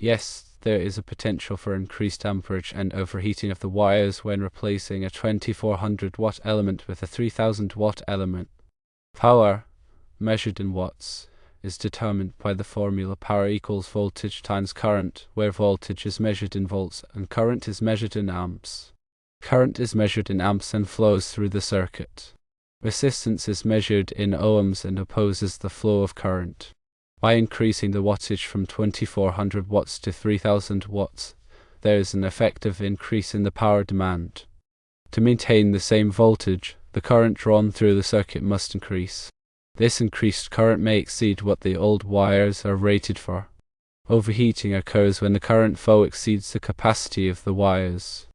Yes, there is a potential for increased amperage and overheating of the wires when replacing a 2400 watt element with a 3000 watt element. Power, measured in watts, is determined by the formula power equals voltage times current, where voltage is measured in volts and current is measured in amps. Current is measured in amps and flows through the circuit. Resistance is measured in ohms and opposes the flow of current. By increasing the wattage from 2400 watts to 3000 watts, there is an effective increase in the power demand. To maintain the same voltage, the current drawn through the circuit must increase. This increased current may exceed what the old wires are rated for. Overheating occurs when the current flow exceeds the capacity of the wires.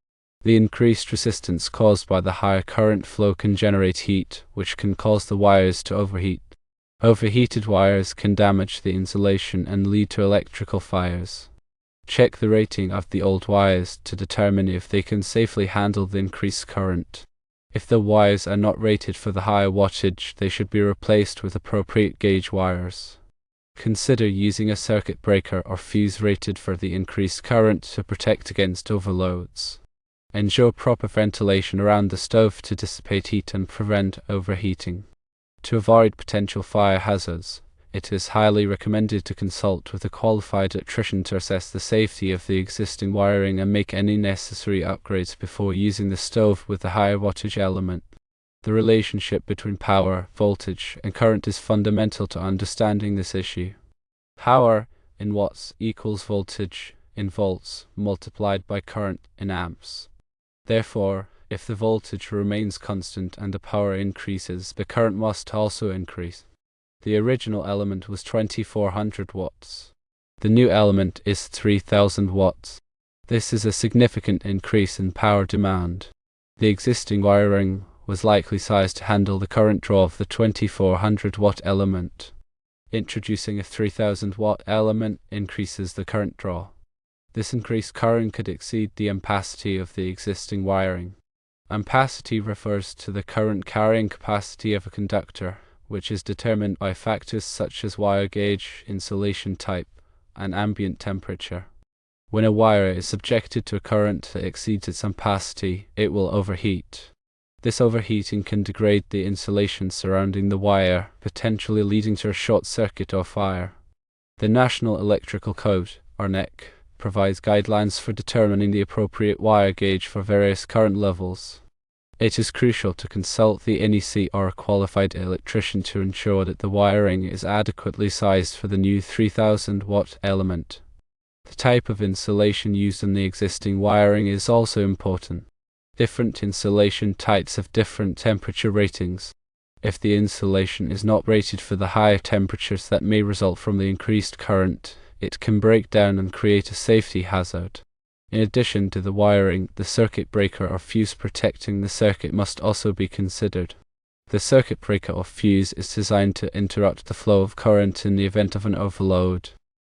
The increased resistance caused by the higher current flow can generate heat, which can cause the wires to overheat. Overheated wires can damage the insulation and lead to electrical fires. Check the rating of the old wires to determine if they can safely handle the increased current. If the wires are not rated for the higher wattage, they should be replaced with appropriate gauge wires. Consider using a circuit breaker or fuse rated for the increased current to protect against overloads. Ensure proper ventilation around the stove to dissipate heat and prevent overheating. To avoid potential fire hazards, it is highly recommended to consult with a qualified electrician to assess the safety of the existing wiring and make any necessary upgrades before using the stove with the higher wattage element. The relationship between power, voltage, and current is fundamental to understanding this issue. Power in watts equals voltage in volts multiplied by current in amps. Therefore, if the voltage remains constant and the power increases, the current must also increase. The original element was 2400 watts. The new element is 3000 watts. This is a significant increase in power demand. The existing wiring was likely sized to handle the current draw of the 2400 watt element. Introducing a 3000 watt element increases the current draw. This increased current could exceed the ampacity of the existing wiring. Ampacity refers to the current carrying capacity of a conductor, which is determined by factors such as wire gauge, insulation type, and ambient temperature. When a wire is subjected to a current that exceeds its ampacity, it will overheat. This overheating can degrade the insulation surrounding the wire, potentially leading to a short circuit or fire. The National Electrical Code, or NEC, provides guidelines for determining the appropriate wire gauge for various current levels. It is crucial to consult the NEC or a qualified electrician to ensure that the wiring is adequately sized for the new 3000 watt element. The type of insulation used in the existing wiring is also important. Different insulation types have different temperature ratings. If the insulation is not rated for the higher temperatures that may result from the increased current, it can break down and create a safety hazard. In addition to the wiring, the circuit breaker or fuse protecting the circuit must also be considered. The circuit breaker or fuse is designed to interrupt the flow of current in the event of an overload.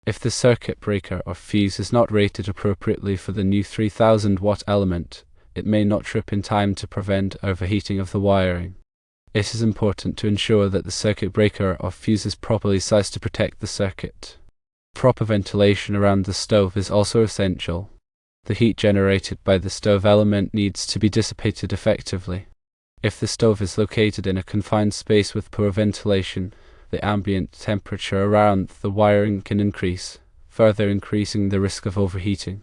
If the circuit breaker or fuse is not rated appropriately for the new 3000 watt element, it may not trip in time to prevent overheating of the wiring. It is important to ensure that the circuit breaker or fuse is properly sized to protect the circuit. Proper ventilation around the stove is also essential. The heat generated by the stove element needs to be dissipated effectively. If the stove is located in a confined space with poor ventilation, the ambient temperature around the wiring can increase, further increasing the risk of overheating.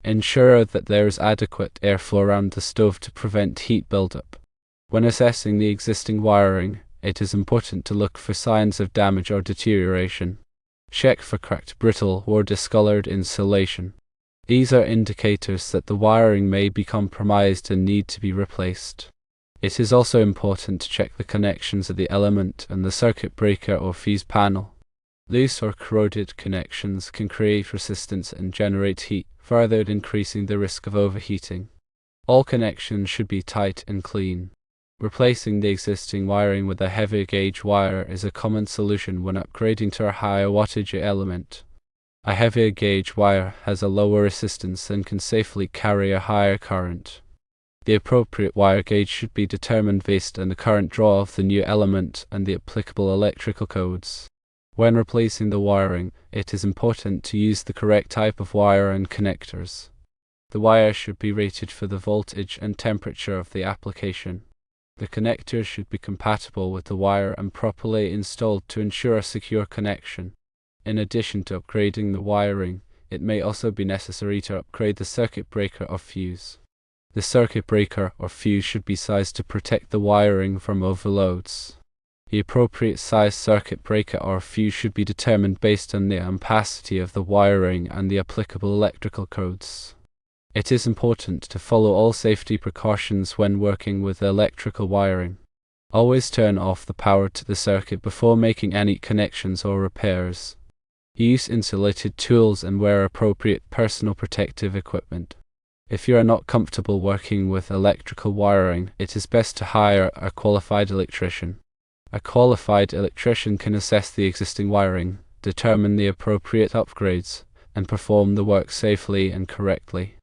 Ensure that there is adequate airflow around the stove to prevent heat buildup. When assessing the existing wiring, it is important to look for signs of damage or deterioration. Check for cracked, brittle, or discolored insulation. These are indicators that the wiring may be compromised and need to be replaced. It is also important to check the connections of the element and the circuit breaker or fuse panel. Loose or corroded connections can create resistance and generate heat, further increasing the risk of overheating. All connections should be tight and clean. Replacing the existing wiring with a heavier gauge wire is a common solution when upgrading to a higher wattage element. A heavier gauge wire has a lower resistance and can safely carry a higher current. The appropriate wire gauge should be determined based on the current draw of the new element and the applicable electrical codes. When replacing the wiring, it is important to use the correct type of wire and connectors. The wire should be rated for the voltage and temperature of the application. The connectors should be compatible with the wire and properly installed to ensure a secure connection. In addition to upgrading the wiring, it may also be necessary to upgrade the circuit breaker or fuse. The circuit breaker or fuse should be sized to protect the wiring from overloads. The appropriate size circuit breaker or fuse should be determined based on the ampacity of the wiring and the applicable electrical codes. It is important to follow all safety precautions when working with electrical wiring. Always turn off the power to the circuit before making any connections or repairs. Use insulated tools and wear appropriate personal protective equipment. If you are not comfortable working with electrical wiring, it is best to hire a qualified electrician. A qualified electrician can assess the existing wiring, determine the appropriate upgrades, and perform the work safely and correctly.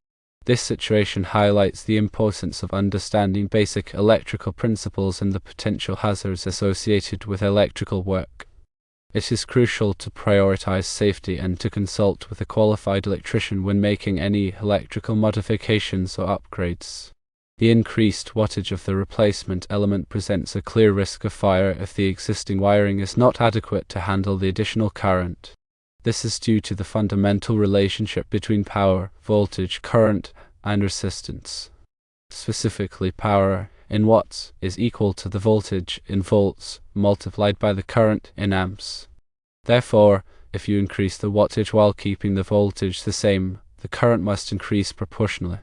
This situation highlights the importance of understanding basic electrical principles and the potential hazards associated with electrical work. It is crucial to prioritize safety and to consult with a qualified electrician when making any electrical modifications or upgrades. The increased wattage of the replacement element presents a clear risk of fire if the existing wiring is not adequate to handle the additional current. This is due to the fundamental relationship between power, voltage, current, and resistance. Specifically, power in watts is equal to the voltage in volts multiplied by the current in amps. Therefore, if you increase the wattage while keeping the voltage the same, the current must increase proportionally.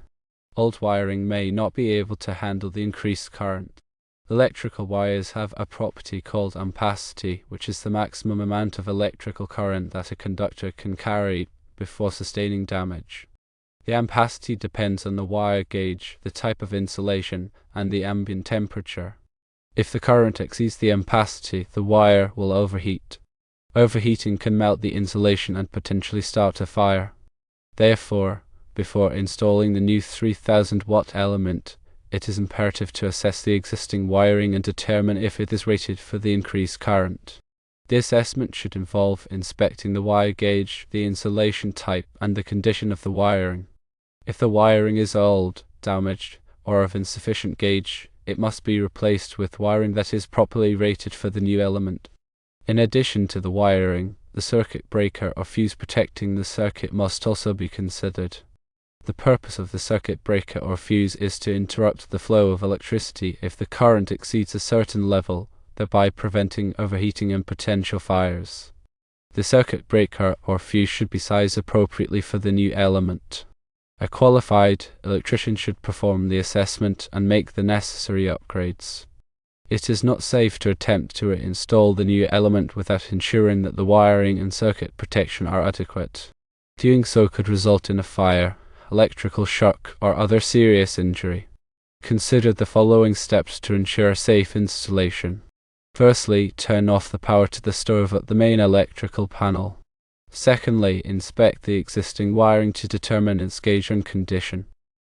Old wiring may not be able to handle the increased current. Electrical wires have a property called ampacity, which is the maximum amount of electrical current that a conductor can carry before sustaining damage. The ampacity depends on the wire gauge, the type of insulation, and the ambient temperature. If the current exceeds the ampacity, the wire will overheat. Overheating can melt the insulation and potentially start a fire. Therefore, before installing the new 3000 watt element, it is imperative to assess the existing wiring and determine if it is rated for the increased current. The assessment should involve inspecting the wire gauge, the insulation type, and the condition of the wiring. If the wiring is old, damaged, or of insufficient gauge, it must be replaced with wiring that is properly rated for the new element. In addition to the wiring, the circuit breaker or fuse protecting the circuit must also be considered. The purpose of the circuit breaker or fuse is to interrupt the flow of electricity if the current exceeds a certain level, thereby preventing overheating and potential fires. The circuit breaker or fuse should be sized appropriately for the new element. A qualified electrician should perform the assessment and make the necessary upgrades. It is not safe to attempt to install the new element without ensuring that the wiring and circuit protection are adequate. Doing so could result in a fire, electrical shock, or other serious injury. Consider the following steps to ensure a safe installation. Firstly, turn off the power to the stove at the main electrical panel. Secondly, inspect the existing wiring to determine its gauge and condition.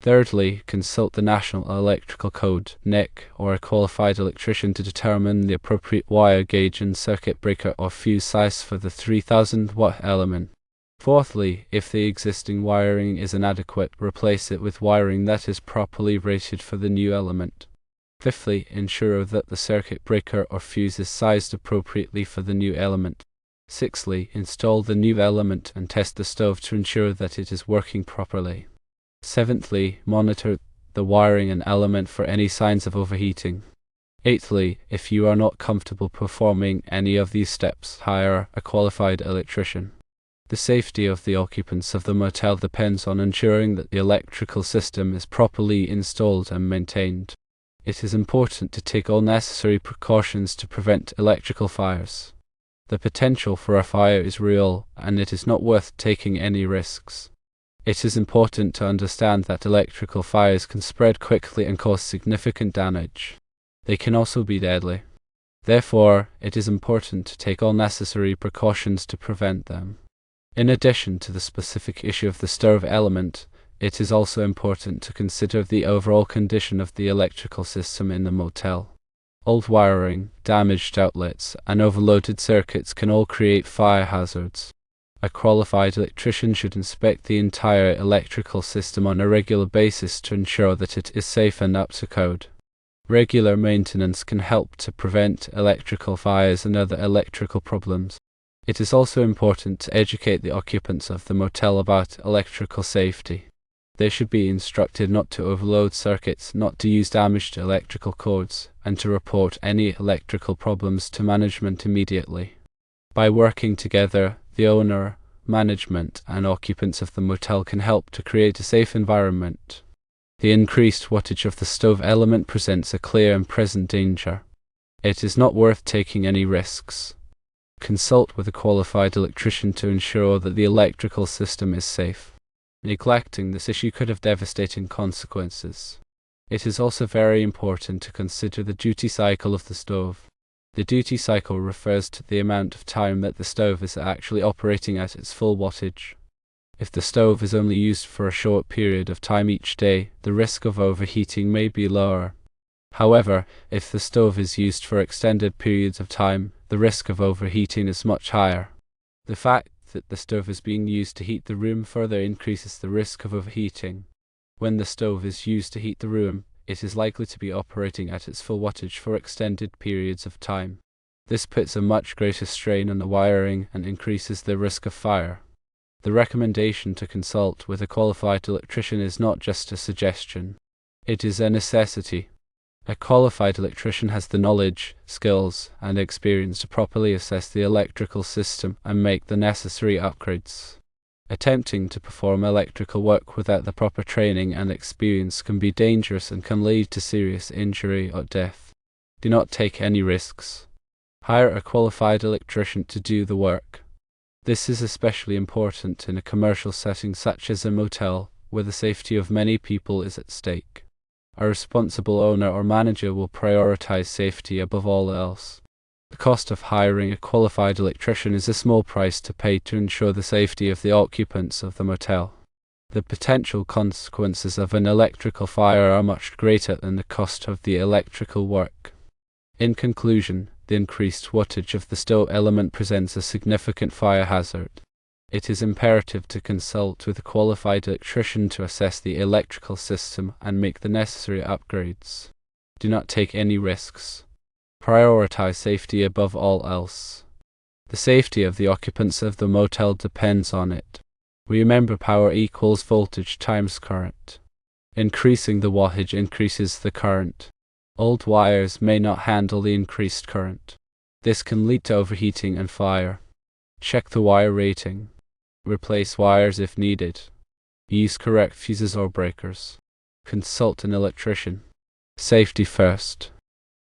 Thirdly, consult the National Electrical Code (NEC) or a qualified electrician to determine the appropriate wire gauge and circuit breaker or fuse size for the 3000 watt element. Fourthly, if the existing wiring is inadequate, replace it with wiring that is properly rated for the new element. Fifthly, ensure that the circuit breaker or fuse is sized appropriately for the new element. Sixthly, install the new element and test the stove to ensure that it is working properly. Seventhly, monitor the wiring and element for any signs of overheating. Eighthly, if you are not comfortable performing any of these steps, hire a qualified electrician. The safety of the occupants of the motel depends on ensuring that the electrical system is properly installed and maintained. It is important to take all necessary precautions to prevent electrical fires. The potential for a fire is real, and it is not worth taking any risks. It is important to understand that electrical fires can spread quickly and cause significant damage. They can also be deadly. Therefore, it is important to take all necessary precautions to prevent them. In addition to the specific issue of the stove element, it is also important to consider the overall condition of the electrical system in the motel. Old wiring, damaged outlets, and overloaded circuits can all create fire hazards. A qualified electrician should inspect the entire electrical system on a regular basis to ensure that it is safe and up to code. Regular maintenance can help to prevent electrical fires and other electrical problems. It is also important to educate the occupants of the motel about electrical safety. They should be instructed not to overload circuits, not to use damaged electrical cords, and to report any electrical problems to management immediately. By working together, the owner, management, and occupants of the motel can help to create a safe environment. The increased wattage of the stove element presents a clear and present danger. It is not worth taking any risks. Consult with a qualified electrician to ensure that the electrical system is safe. Neglecting this issue could have devastating consequences. It is also very important to consider the duty cycle of the stove. The duty cycle refers to the amount of time that the stove is actually operating at its full wattage. If the stove is only used for a short period of time each day, the risk of overheating may be lower. However, if the stove is used for extended periods of time, the risk of overheating is much higher. The fact that the stove is being used to heat the room further increases the risk of overheating. When the stove is used to heat the room, it is likely to be operating at its full wattage for extended periods of time. This puts a much greater strain on the wiring and increases the risk of fire. The recommendation to consult with a qualified electrician is not just a suggestion. It is a necessity. A qualified electrician has the knowledge, skills, and experience to properly assess the electrical system and make the necessary upgrades. Attempting to perform electrical work without the proper training and experience can be dangerous and can lead to serious injury or death. Do not take any risks. Hire a qualified electrician to do the work. This is especially important in a commercial setting such as a motel, where the safety of many people is at stake. A responsible owner or manager will prioritize safety above all else. The cost of hiring a qualified electrician is a small price to pay to ensure the safety of the occupants of the motel. The potential consequences of an electrical fire are much greater than the cost of the electrical work. In conclusion, the increased wattage of the stove element presents a significant fire hazard. It is imperative to consult with a qualified electrician to assess the electrical system and make the necessary upgrades. Do not take any risks. Prioritize safety above all else. The safety of the occupants of the motel depends on it. Remember, power equals voltage times current. Increasing the wattage increases the current. Old wires may not handle the increased current. This can lead to overheating and fire. Check the wire rating. Replace wires if needed. Use correct fuses or breakers. Consult an electrician. Safety first.